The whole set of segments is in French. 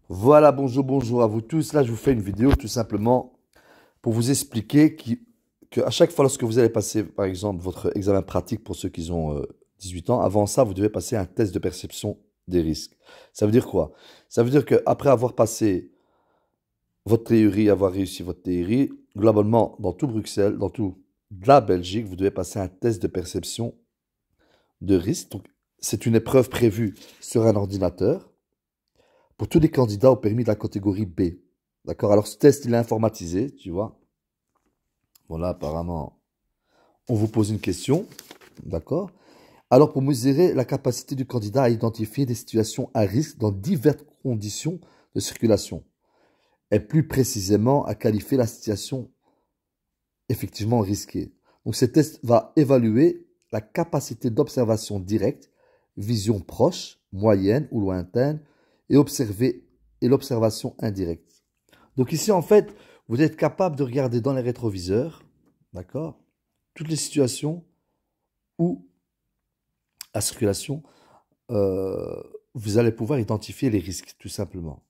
Voilà, bonjour à vous tous. Là, je vous fais une vidéo tout simplement pour vous expliquer que à chaque fois lorsque vous allez passer, par exemple, votre examen pratique pour ceux qui ont 18 ans, avant ça, vous devez passer un test de perception des risques. Ça veut dire quoi? Ça veut dire qu'après avoir passé votre théorie, avoir réussi votre théorie, globalement, dans tout Bruxelles, dans tout la Belgique, vous devez passer un test de perception de risque. Donc, c'est une épreuve prévue sur un ordinateur pour tous les candidats au permis de la catégorie B. D'accord? Alors, ce test, il est informatisé, tu vois. Bon, là, apparemment, on vous pose une question. D'accord? Alors, pour mesurer la capacité du candidat à identifier des situations à risque dans diverses conditions de circulation, et plus précisément à qualifier la situation effectivement risquée. Donc, ce test va évaluer la capacité d'observation directe, vision proche, moyenne ou lointaine, et observer et l'observation indirecte. Donc ici, en fait, vous êtes capable de regarder dans les rétroviseurs, d'accord, toutes les situations où la circulation, euh, vous allez pouvoir identifier les risques, tout simplement.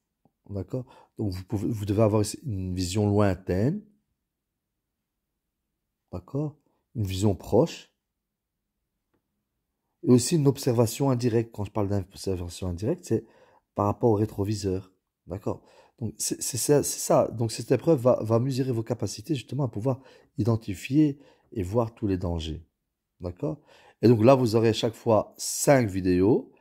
D'accord? Donc vous devez avoir une vision lointaine, d'accord? Une vision proche, et aussi une observation indirecte. Quand je parle d'observation indirecte, c'est par rapport au rétroviseur. D'accord? Donc, c'est ça, c'est ça. Donc, cette épreuve va mesurer vos capacités justement à pouvoir identifier et voir tous les dangers. D'accord? Et donc là, vous aurez à chaque fois 5 vidéos.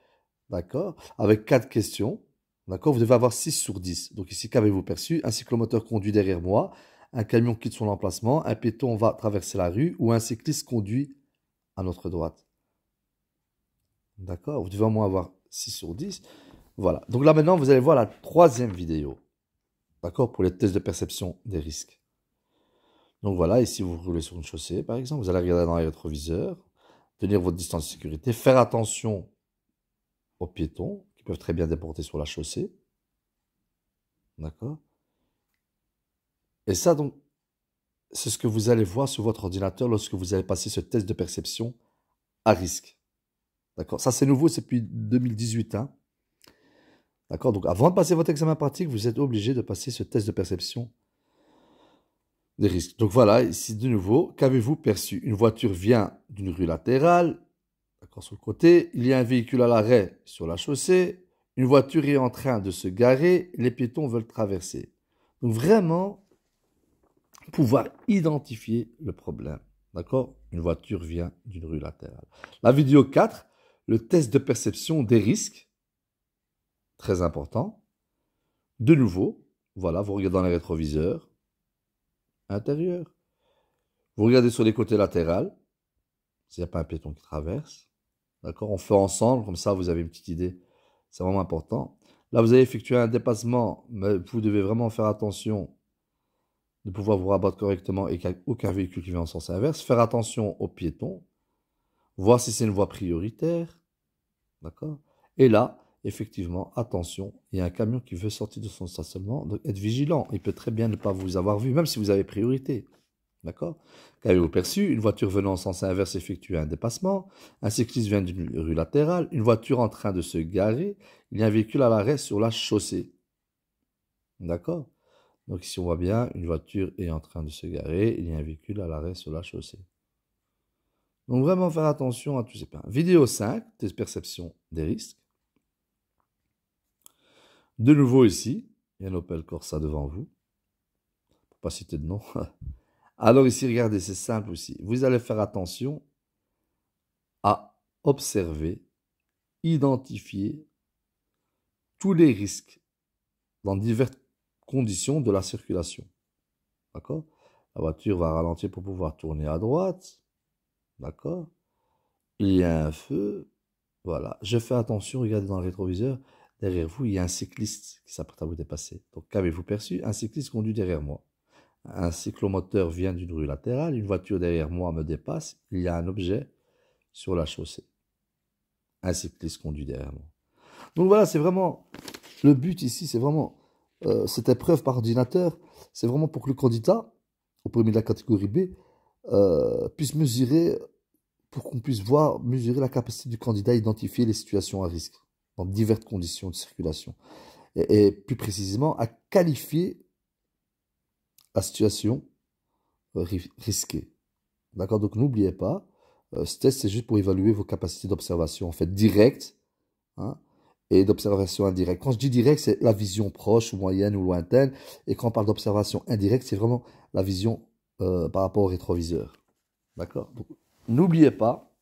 D'accord? Avec 4 questions. D'accord? Vous devez avoir 6 sur 10. Donc ici, qu'avez-vous perçu? Un cyclomoteur conduit derrière moi. Un camion quitte son emplacement. Un piéton va traverser la rue. Ou un cycliste conduit à notre droite. D'accord? Vous devez au moins avoir 6 sur 10. Voilà. Donc là maintenant, vous allez voir la troisième vidéo. D'accord? Pour les tests de perception des risques. Donc voilà, ici vous roulez sur une chaussée, par exemple. Vous allez regarder dans les rétroviseurs, tenir votre distance de sécurité, faire attention aux piétons qui peuvent très bien déporter sur la chaussée. D'accord? Et ça, donc, c'est ce que vous allez voir sur votre ordinateur lorsque vous allez passer ce test de perception à risque. D'accord? Ça, c'est nouveau, c'est depuis 2018, hein? D'accord? Donc, avant de passer votre examen pratique, vous êtes obligé de passer ce test de perception des risques. Donc voilà, ici de nouveau, qu'avez-vous perçu? Une voiture vient d'une rue latérale, d'accord, sur le côté. Il y a un véhicule à l'arrêt sur la chaussée. Une voiture est en train de se garer. Les piétons veulent traverser. Donc vraiment, pouvoir identifier le problème. D'accord? Une voiture vient d'une rue latérale. La vidéo 4, le test de perception des risques. Très important. De nouveau, voilà, vous regardez dans les rétroviseurs. Intérieur. Vous regardez sur les côtés latérales. S'il n'y a pas un piéton qui traverse. D'accord? On fait ensemble, comme ça vous avez une petite idée. C'est vraiment important. Là, vous avez effectué un dépassement, mais vous devez vraiment faire attention de pouvoir vous rabattre correctement et qu'il n'y a aucun véhicule qui vient en sens inverse. Faire attention aux piétons, voir si c'est une voie prioritaire. D'accord? Et là, effectivement, attention, il y a un camion qui veut sortir de son stationnement, donc être vigilant. Il peut très bien ne pas vous avoir vu, même si vous avez priorité. D'accord? Qu'avez-vous perçu? Une voiture venant en sens inverse effectue un dépassement. Un cycliste vient d'une rue latérale. Une voiture en train de se garer. Il y a un véhicule à l'arrêt sur la chaussée. D'accord? Donc ici on voit bien, une voiture est en train de se garer. Il y a un véhicule à l'arrêt sur la chaussée. Donc vraiment faire attention à tous ces points. Vidéo 5, test perception des risques. De nouveau ici, il y a un Opel Corsa devant vous. Pour pas citer de nom. Alors ici, regardez, c'est simple aussi. Vous allez faire attention à observer, identifier tous les risques dans diverses conditions de la circulation. D'accord? La voiture va ralentir pour pouvoir tourner à droite. D'accord? Il y a un feu. Voilà. Je fais attention, regardez dans le rétroviseur. Derrière vous, il y a un cycliste qui s'apprête à vous dépasser. Donc, qu'avez-vous perçu? Un cycliste conduit derrière moi. Un cyclomoteur vient d'une rue latérale. Une voiture derrière moi me dépasse. Il y a un objet sur la chaussée. Un cycliste conduit derrière moi. Donc voilà, c'est vraiment le but ici, c'est vraiment cette épreuve par ordinateur, c'est vraiment pour que le candidat, au premier de la catégorie B, puisse mesurer, pour qu'on puisse voir, mesurer la capacité du candidat à identifier les situations à risque dans diverses conditions de circulation. et plus précisément à qualifier la situation risquée. D'accord? Donc n'oubliez pas, ce test c'est juste pour évaluer vos capacités d'observation en fait directe, hein, et d'observation indirecte. Quand je dis direct, c'est la vision proche ou moyenne ou lointaine. Et quand on parle d'observation indirecte, c'est vraiment la vision par rapport au rétroviseur. D'accord? Donc, n'oubliez pas,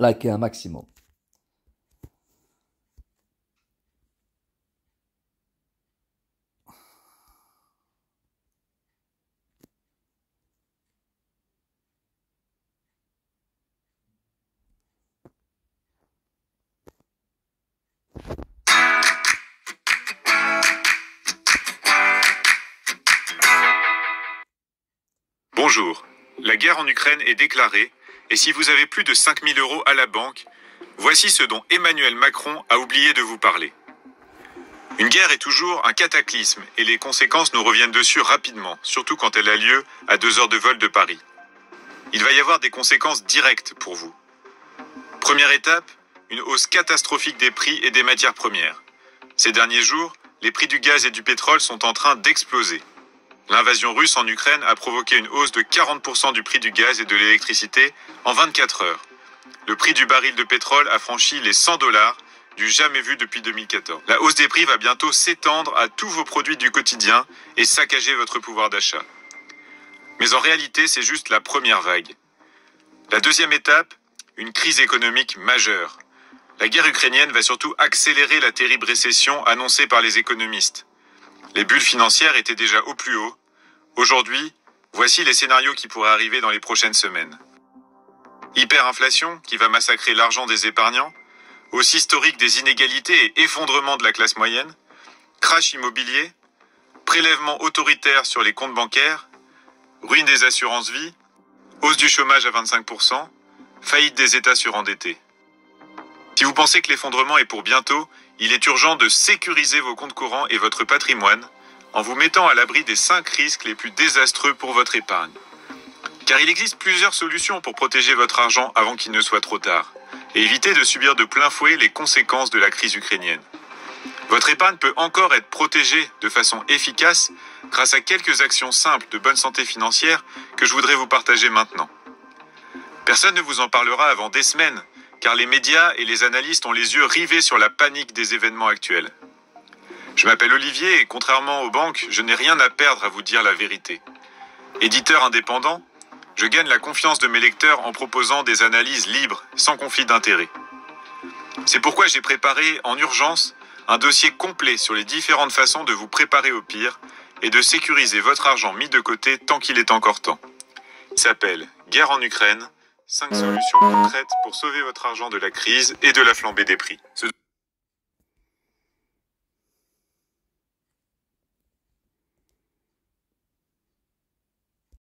likez un maximum. Bonjour. La guerre en Ukraine est déclarée, et si vous avez plus de 5 000 € à la banque, voici ce dont Emmanuel Macron a oublié de vous parler. Une guerre est toujours un cataclysme, et les conséquences nous reviennent dessus rapidement, surtout quand elle a lieu à 2 heures de vol de Paris. Il va y avoir des conséquences directes pour vous. Première étape, une hausse catastrophique des prix et des matières premières. Ces derniers jours, les prix du gaz et du pétrole sont en train d'exploser. L'invasion russe en Ukraine a provoqué une hausse de 40% du prix du gaz et de l'électricité en 24 heures. Le prix du baril de pétrole a franchi les 100 $, du jamais vu depuis 2014. La hausse des prix va bientôt s'étendre à tous vos produits du quotidien et saccager votre pouvoir d'achat. Mais en réalité, c'est juste la première vague. La deuxième étape, une crise économique majeure. La guerre ukrainienne va surtout accélérer la terrible récession annoncée par les économistes. Les bulles financières étaient déjà au plus haut. Aujourd'hui, voici les scénarios qui pourraient arriver dans les prochaines semaines. Hyperinflation qui va massacrer l'argent des épargnants, hausse historique des inégalités et effondrement de la classe moyenne, crash immobilier, prélèvement autoritaire sur les comptes bancaires, ruine des assurances vie, hausse du chômage à 25%, faillite des États surendettés. Si vous pensez que l'effondrement est pour bientôt, il est urgent de sécuriser vos comptes courants et votre patrimoine en vous mettant à l'abri des 5 risques les plus désastreux pour votre épargne. Car il existe plusieurs solutions pour protéger votre argent avant qu'il ne soit trop tard et éviter de subir de plein fouet les conséquences de la crise ukrainienne. Votre épargne peut encore être protégée de façon efficace grâce à quelques actions simples de bonne santé financière que je voudrais vous partager maintenant. Personne ne vous en parlera avant des semaines, car les médias et les analystes ont les yeux rivés sur la panique des événements actuels. Je m'appelle Olivier et contrairement aux banques, je n'ai rien à perdre à vous dire la vérité. Éditeur indépendant, je gagne la confiance de mes lecteurs en proposant des analyses libres, sans conflit d'intérêts. C'est pourquoi j'ai préparé en urgence un dossier complet sur les différentes façons de vous préparer au pire et de sécuriser votre argent mis de côté tant qu'il est encore temps. Il s'appelle « Guerre en Ukraine ». 5 solutions concrètes pour sauver votre argent de la crise et de la flambée des prix.